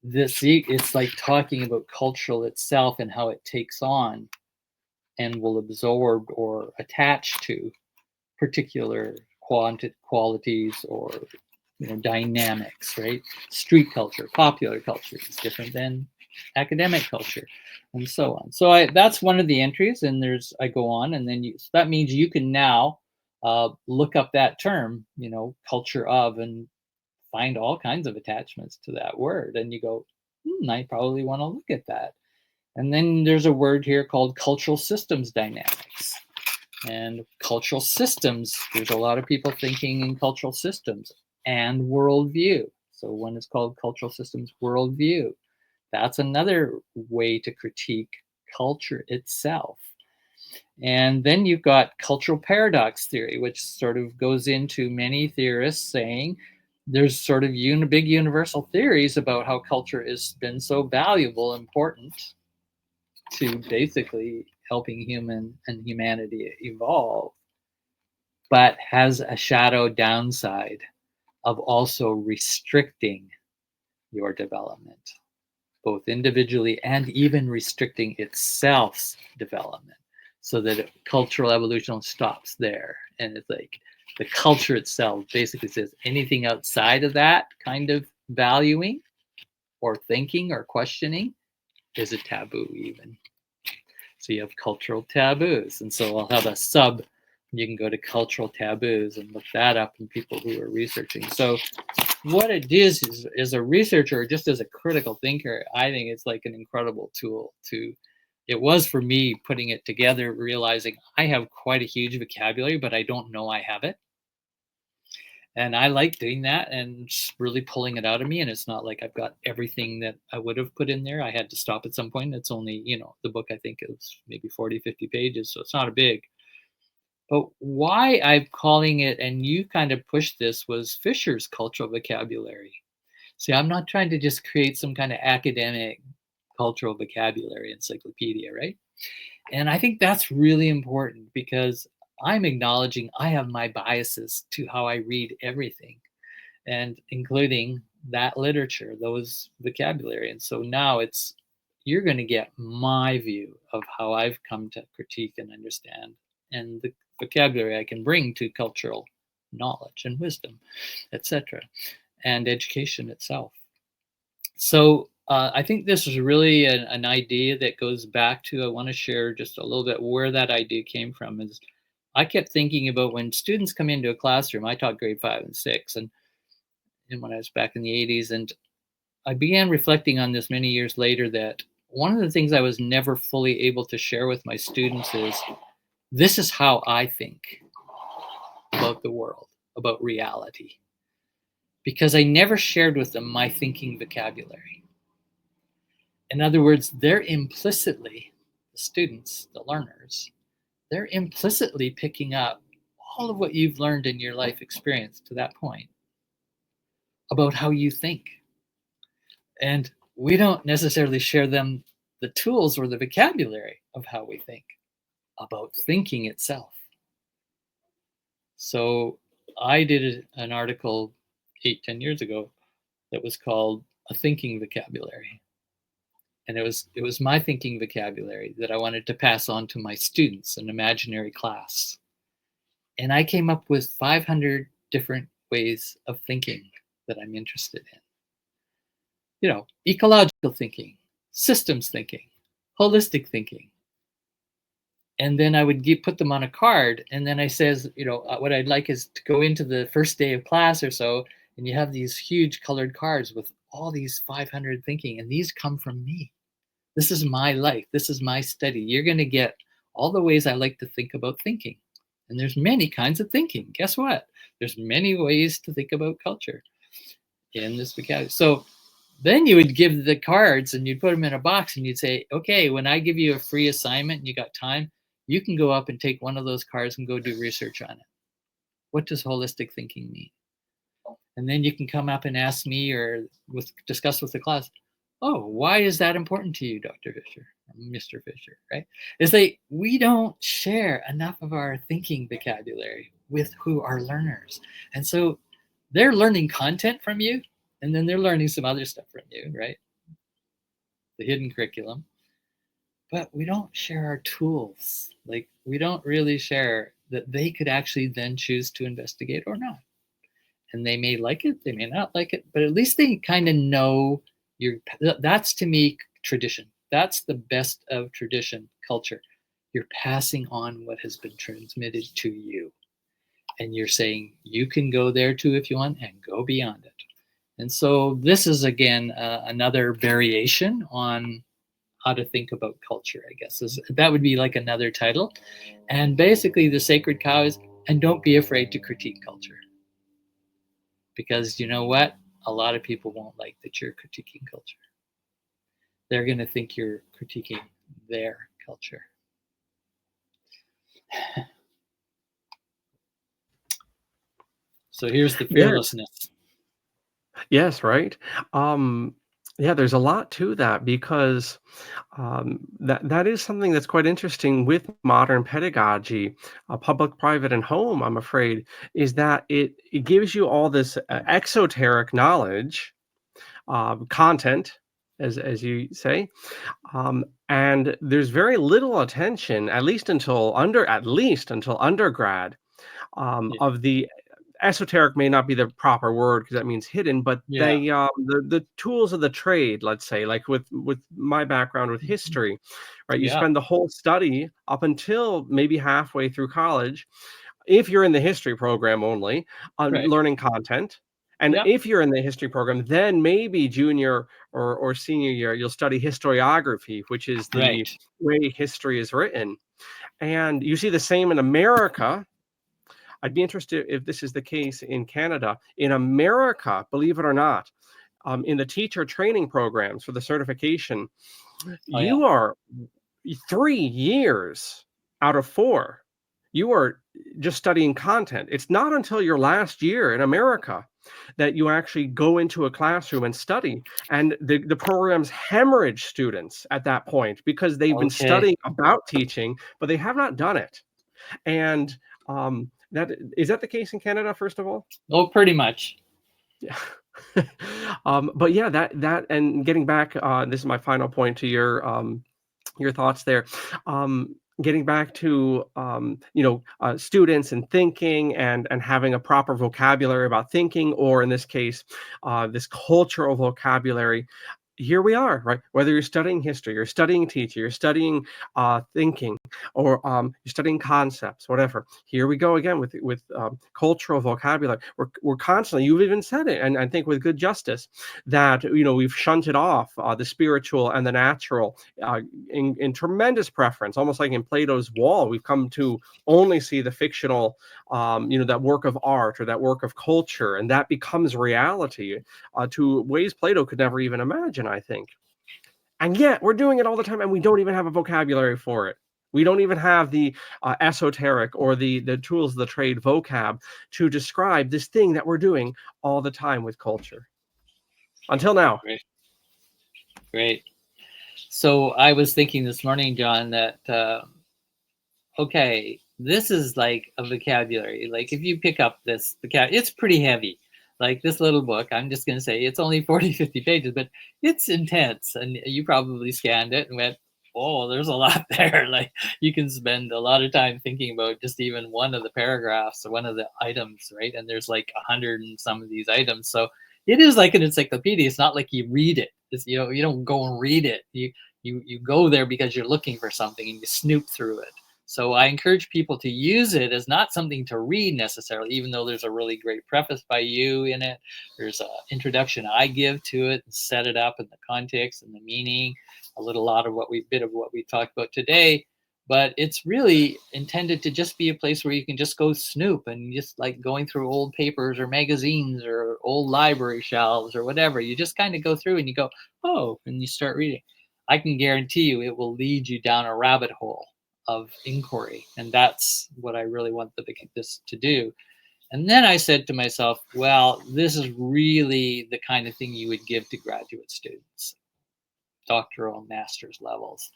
It's like talking about cultural itself and how it takes on and will absorb or attach to particular qualities or dynamics, right? Street culture, popular culture is different than academic culture, and so on. So that's one of the entries, and I go on, and then so that means you can now look up that term, culture of, and find all kinds of attachments to that word, and you go, I probably want to look at that. And then there's a word here called cultural systems dynamics. And cultural systems, there's a lot of people thinking in cultural systems and worldview. So one is called cultural systems worldview. That's another way to critique culture itself. And then you've got cultural paradox theory, which sort of goes into many theorists saying there's sort of big universal theories about how culture has been so valuable, important to basically helping humanity evolve, but has a shadow downside of also restricting your development, both individually and even restricting itself's development, so that cultural evolution stops there. And it's like the culture itself basically says anything outside of that kind of valuing or thinking or questioning is a taboo even. So you have cultural taboos. And so I'll have a sub, you can go to cultural taboos and look that up in people who are researching. So what it is as a researcher, or just as a critical thinker, I think it's like an incredible tool it was for me putting it together, realizing I have quite a huge vocabulary, but I don't know I have it. And I like doing that and really pulling it out of me. And it's not like I've got everything that I would have put in there. I had to stop at some point. It's only, the book, I think, is maybe 40, 50 pages. So it's not a big. But why I'm calling it, and you kind of pushed this, was Fisher's cultural vocabulary. See, I'm not trying to just create some kind of academic cultural vocabulary encyclopedia, right? And I think that's really important because I'm acknowledging I have my biases to how I read everything, and including that literature, those vocabulary. And so now you're going to get my view of how I've come to critique and understand, and the vocabulary I can bring to cultural knowledge and wisdom, etc., and education itself. So I think this is really an idea that goes back to, I want to share just a little bit where that idea came from. Is I kept thinking about when students come into a classroom. I taught grade 5 and 6, and when I was back in the 80s, and I began reflecting on this many years later, that one of the things I was never fully able to share with my students is, this is how I think about the world, about reality, because I never shared with them my thinking vocabulary. In other words, they're implicitly, the students, the learners, they're implicitly picking up all of what you've learned in your life experience to that point about how you think. And we don't necessarily share them the tools or the vocabulary of how we think about thinking itself. So I did an article 8-10 years ago that was called A Thinking Vocabulary. And it was my thinking vocabulary that I wanted to pass on to my students, an imaginary class. And I came up with 500 different ways of thinking that I'm interested in. Ecological thinking, systems thinking, holistic thinking. And then I would put them on a card. And then I says, what I'd like is to go into the first day of class or so, and you have these huge colored cards with all these 500 thinking, and these come from me. This is my life. This is my study. You're going to get all the ways I like to think about thinking. And there's many kinds of thinking. Guess what? There's many ways to think about culture in this vocabulary. So then you would give the cards and you'd put them in a box and you'd say, okay, when I give you a free assignment and you got time, you can go up and take one of those cards and go do research on it. What does holistic thinking mean? And then you can come up and ask me or discuss with the class, oh, why is that important to you, Dr. Fisher, or Mr. Fisher, right? It's like we don't share enough of our thinking vocabulary with who are learners. And so they're learning content from you, and then they're learning some other stuff from you, right? The hidden curriculum. But we don't share our tools. Like we don't really share that they could actually then choose to investigate or not. And they may like it, they may not like it, but at least they kind of know that's to me tradition. That's the best of tradition culture. You're passing on what has been transmitted to you. And you're saying you can go there too if you want and go beyond it. And so this is, again, another variation on how to think about culture, I guess. That would be like another title. And basically the sacred cow is, and don't be afraid to critique culture. Because you know what? A lot of people won't like that you're critiquing culture. They're going to think you're critiquing their culture. So here's the fearlessness. Yes, right. Yeah, there's a lot to that because that is something that's quite interesting with modern pedagogy, public, private, and home. I'm afraid is that it gives you all this exoteric knowledge, content, as you say, and there's very little attention, at least until undergrad, Yeah. of the esoteric may not be the proper word because that means hidden, but Yeah. the tools of the trade, let's say, like with my background with history, right? You Yeah. spend the whole study up until maybe halfway through college, if you're in the history program only, on Right. learning content. And Yeah. if you're in the history program, then maybe junior or senior year, you'll study historiography, which is the Right. way history is written. And you see the same in America. I'd be interested if this is the case in Canada. In America, believe it or not, in the teacher training programs for the certification, Oh yeah. you are 3 years out of 4. You are just studying content. It's not until your last year in America that you actually go into a classroom and study. And the programs hemorrhage students at that point because they've been Okay. studying about teaching, but they have not done it. And that is that the case in Canada, first of all? Oh, pretty much. Yeah. But yeah, that and getting back, this is my final point to your thoughts there. Getting back to students and thinking and having a proper vocabulary about thinking, or in this case, this cultural vocabulary. Here we are, right? Whether you're studying history, you're studying teacher, you're studying thinking, or you're studying concepts, whatever. Here we go again with cultural vocabulary. We're constantly. You've even said it, and I think with good justice, that we've shunted off the spiritual and the natural in tremendous preference, almost like in Plato's Wall. We've come to only see the fictional, that work of art or that work of culture, and that becomes reality to ways Plato could never even imagine, I think. And yet we're doing it all the time, and we don't even have a vocabulary for it. We don't even have the esoteric or the tools of the trade vocab to describe this thing that we're doing all the time with culture. Until now. Great. Great. So I was thinking this morning, John, that okay, this is like a vocabulary. Like if you pick up this vocabulary, it's pretty heavy. Like this little book, I'm just going to say it's only 40, 50 pages, but it's intense. And you probably scanned it and went, oh, there's a lot there. Like you can spend a lot of time thinking about just even one of the paragraphs or one of the items, right? And there's like 100 and some of these items. So it is like an encyclopedia. It's not like you read it. It's, you don't go and read it. You go there because you're looking for something and you snoop through it. So I encourage people to use it as not something to read necessarily, even though there's a really great preface by you in it. There's an introduction I give to it and set it up in the context and the meaning, a lot of what we talked about today. But it's really intended to just be a place where you can just go snoop and just like going through old papers or magazines or old library shelves or whatever. You just kind of go through and you go, oh, and you start reading. I can guarantee you it will lead you down a rabbit hole of inquiry. And that's what I really want this to do. And then I said to myself, well, this is really the kind of thing you would give to graduate students, doctoral and master's levels,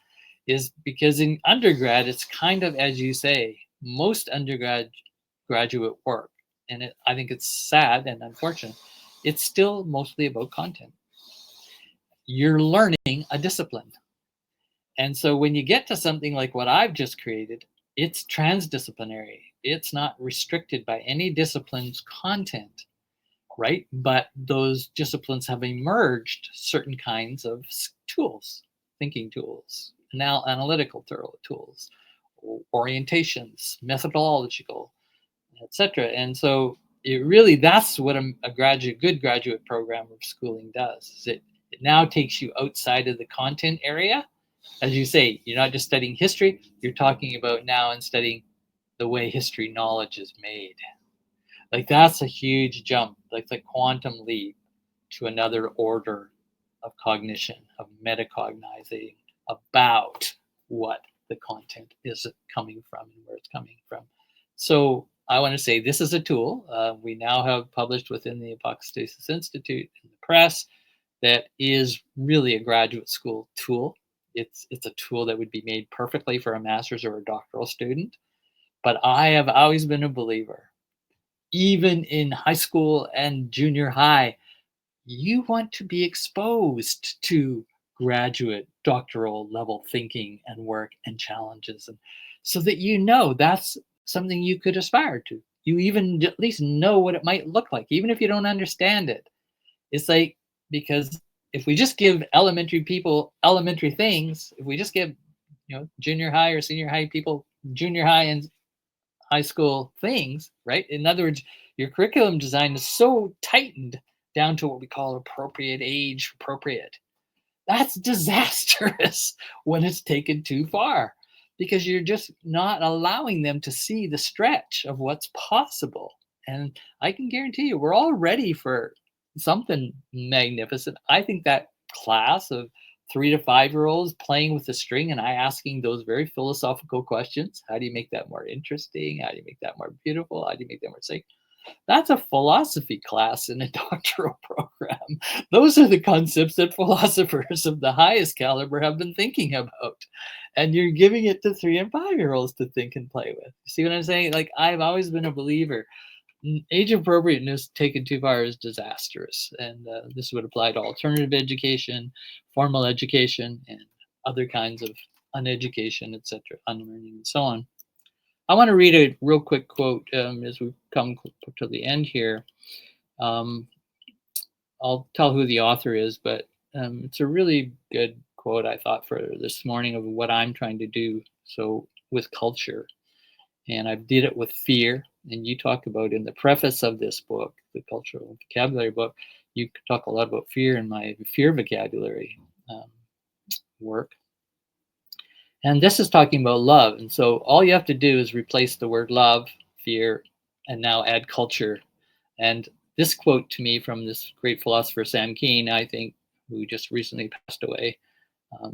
is because in undergrad, it's kind of, as you say, most graduate work, and I think it's sad and unfortunate, it's still mostly about content. You're learning a discipline. And so when you get to something like what I've just created, it's transdisciplinary. It's not restricted by any discipline's content. right? But those disciplines have emerged certain kinds of tools, thinking tools, analytical tools, orientations, methodological, etc. And so it really, that's what a good graduate program of schooling does. Is it now takes you outside of the content area. As you say, you're not just studying history, you're talking about now and studying the way history knowledge is made. Like that's a huge jump, like the quantum leap to another order of cognition, of metacognizing about what the content is coming from and where it's coming from. So I want to say this is a tool we now have published within the Apocatastasis Institute in the press that is really a graduate school tool. It's a tool that would be made perfectly for a master's or a doctoral student. But I have always been a believer, even in high school and junior high, you want to be exposed to graduate doctoral level thinking and work and challenges, and so that that's something you could aspire to. You even at least know what it might look like, even if you don't understand it. It's like, because if we just give elementary people elementary things, if we just give junior high or senior high people junior high and high school things, right? In other words, your curriculum design is so tightened down to what we call appropriate age, appropriate. That's disastrous when it's taken too far, because you're just not allowing them to see the stretch of what's possible. And I can guarantee you, we're all ready for something magnificent. I think that class of 3 to 5 year olds playing with the string and I asking those very philosophical questions. How do you make that more interesting? How do you make that more beautiful? How do you make that more safe? That's a philosophy class in a doctoral program. Those are the concepts that philosophers of the highest caliber have been thinking about. And you're giving it to 3 and 5 year olds to think and play with. See what I'm saying? Like, I've always been a believer. Age appropriateness taken too far is disastrous. And this would apply to alternative education, formal education, and other kinds of uneducation, etc., unlearning, and so on. I want to read a real quick quote as we come to the end here. I'll tell who the author is, but it's a really good quote, I thought, for this morning of what I'm trying to do. So with culture, and I did it with fear. And you talk about in the preface of this book, the cultural vocabulary book, you talk a lot about fear in my fear vocabulary work. And this is talking about love. And so all you have to do is replace the word love, fear, and now add culture. And this quote to me from this great philosopher, Sam Keen, I think, who just recently passed away.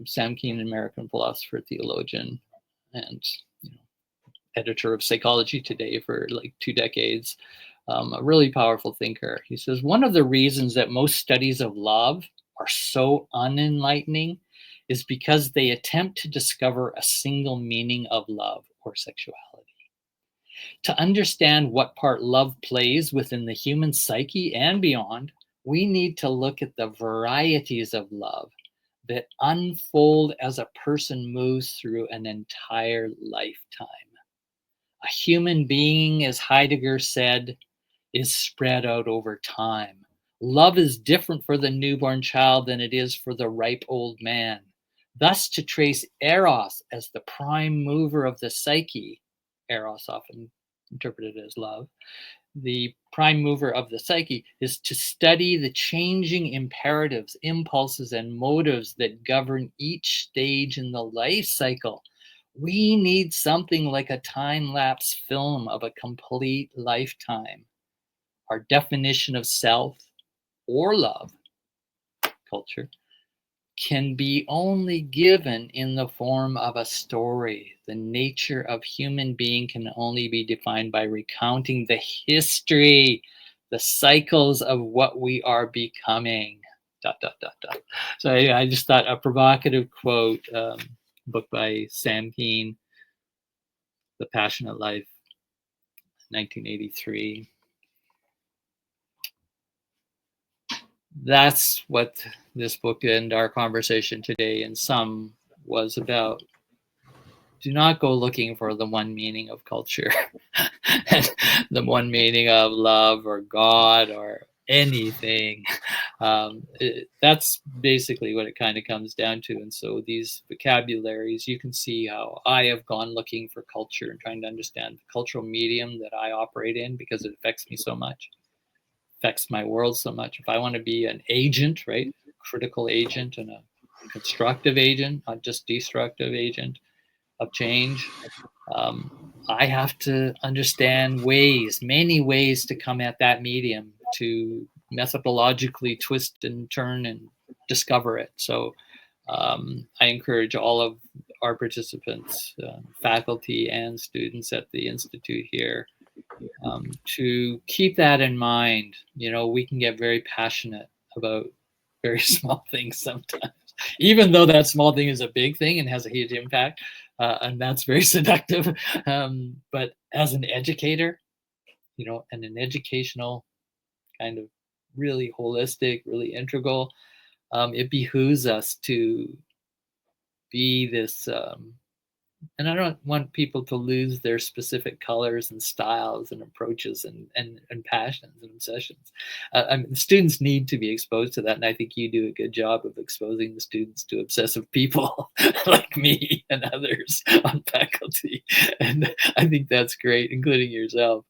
Sam Keen, an American philosopher, theologian, and editor of Psychology Today for like 2 decades. A really powerful thinker. He says, one of the reasons that most studies of love are so unenlightening is because they attempt to discover a single meaning of love or sexuality. To understand what part love plays within the human psyche and beyond, we need to look at the varieties of love that unfold as a person moves through an entire lifetime. A human being, as Heidegger said, is spread out over time. Love is different for the newborn child than it is for the ripe old man. Thus, to trace Eros as the prime mover of the psyche, Eros often interpreted as love, the prime mover of the psyche, is to study the changing imperatives, impulses, and motives that govern each stage in the life cycle. We need something like a time-lapse film of a complete lifetime. Our definition of self or love, culture, can be only given in the form of a story. The nature of human being can only be defined by recounting the history, the cycles of what we are becoming. ... So I just thought a provocative quote, book by Sam Keen, The Passionate Life, 1983. That's what this book and our conversation today in sum was about. Do not go looking for the one meaning of culture, and the one meaning of love or God or anything. That's basically what it kind of comes down to. And so these vocabularies, you can see how I have gone looking for culture and trying to understand the cultural medium that I operate in, because it affects me so much, affects my world so much. If I want to be an agent, right, critical agent and a constructive agent, not just destructive agent of change, I have to understand many ways to come at that medium, to methodologically twist and turn and discover it. So I encourage all of our participants, faculty and students at the Institute here, to keep that in mind. We can get very passionate about very small things sometimes, even though that small thing is a big thing and has a huge impact, and that's very seductive. But as an educator, and an educational kind of really holistic, really integral, it behooves us to be this. And I don't want people to lose their specific colors and styles and approaches and passions and obsessions. Students need to be exposed to that, and I think you do a good job of exposing the students to obsessive people like me and others on faculty, and I think that's great, including yourself.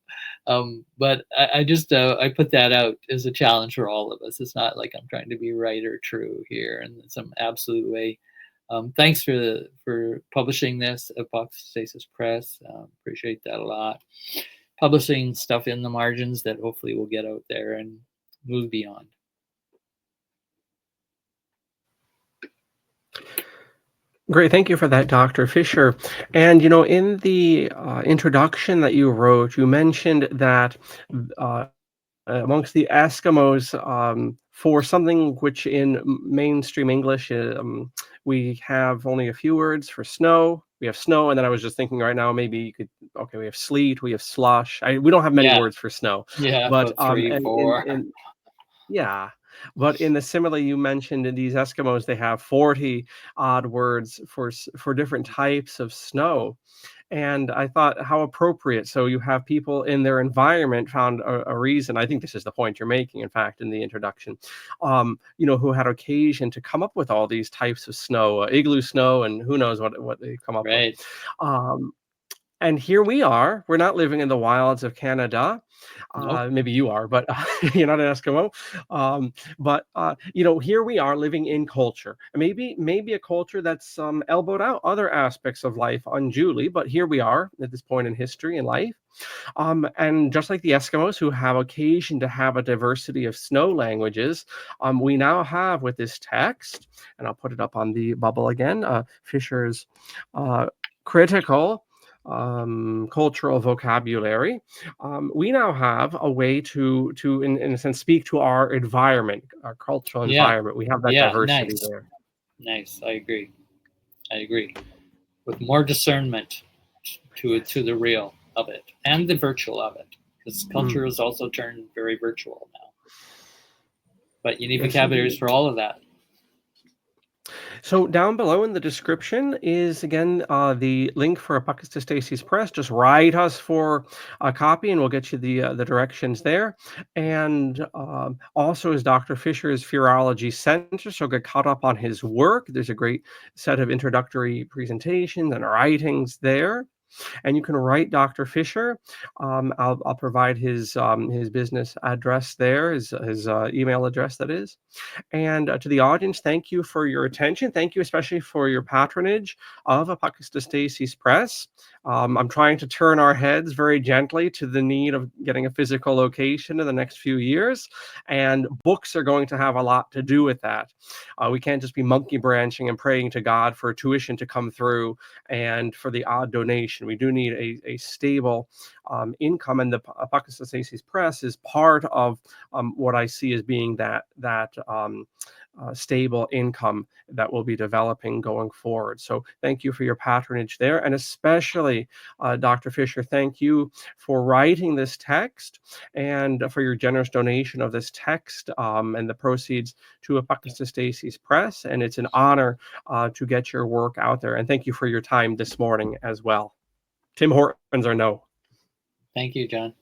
But I just I put that out as a challenge for all of us. It's not like I'm trying to be right or true here in some absolute way. Thanks for publishing this at Apocatastasis Press. Appreciate that a lot. Publishing stuff in the margins that hopefully will get out there and move beyond. Great, thank you for that, Dr. Fisher. And in the introduction that you wrote, you mentioned that uh, amongst the Eskimos, for something which in mainstream English, we have only a few words for snow. We have snow, and then I was just thinking right now, maybe you could, okay, we have sleet, we have slush. We don't have many Yeah, words for snow, yeah, but about 3, and 4. yeah, but in the simile you mentioned, in these Eskimos, they have 40 odd words for different types of snow. And I thought, how appropriate. So you have people in their environment found a reason. I think this is the point you're making, in fact, in the introduction, who had occasion to come up with all these types of snow, igloo snow, and who knows what they come up with. Right. Um, and here we are. We're not living in the wilds of Canada. Nope. Maybe you are, but you're not an Eskimo. But here we are living in culture. Maybe a culture that's elbowed out other aspects of life unduly. But here we are at this point in history and life. And just like the Eskimos, who have occasion to have a diversity of snow languages, we now have with this text, and I'll put it up on the bubble again, Fisher's critical cultural vocabulary. We now have a way to in a sense speak to our environment, our cultural Yeah. environment. We have that Yeah. diversity Nice. there. Nice. I agree. With more discernment to the real of it and the virtual of it, because culture is also turned very virtual now. But you need Yes, vocabularies indeed. for all of that. So down below in the description is again the link for Apocatastasis Press. Just write us for a copy, and we'll get you the directions there. And also is Dr. Fisher's Fearology Center. So get caught up on his work. There's a great set of introductory presentations and writings there. And you can write Dr. Fisher. I'll provide his business address there, his email address, that is. And to the audience, thank you for your attention. Thank you especially for your patronage of Apocatastasis Press. I'm trying to turn our heads very gently to the need of getting a physical location in the next few years, and books are going to have a lot to do with that. We can't just be monkey branching and praying to God for tuition to come through and for the odd donation. We do need a stable income, and the Apocatastasis Press is part of what I see as being that stable income that will be developing going forward. So thank you for your patronage there, and especially Dr. Fisher, thank you for writing this text and for your generous donation of this text and the proceeds to Apocatastasis Press. And it's an honor to get your work out there. And thank you for your time this morning as well. Tim Hortons or no? Thank you, John.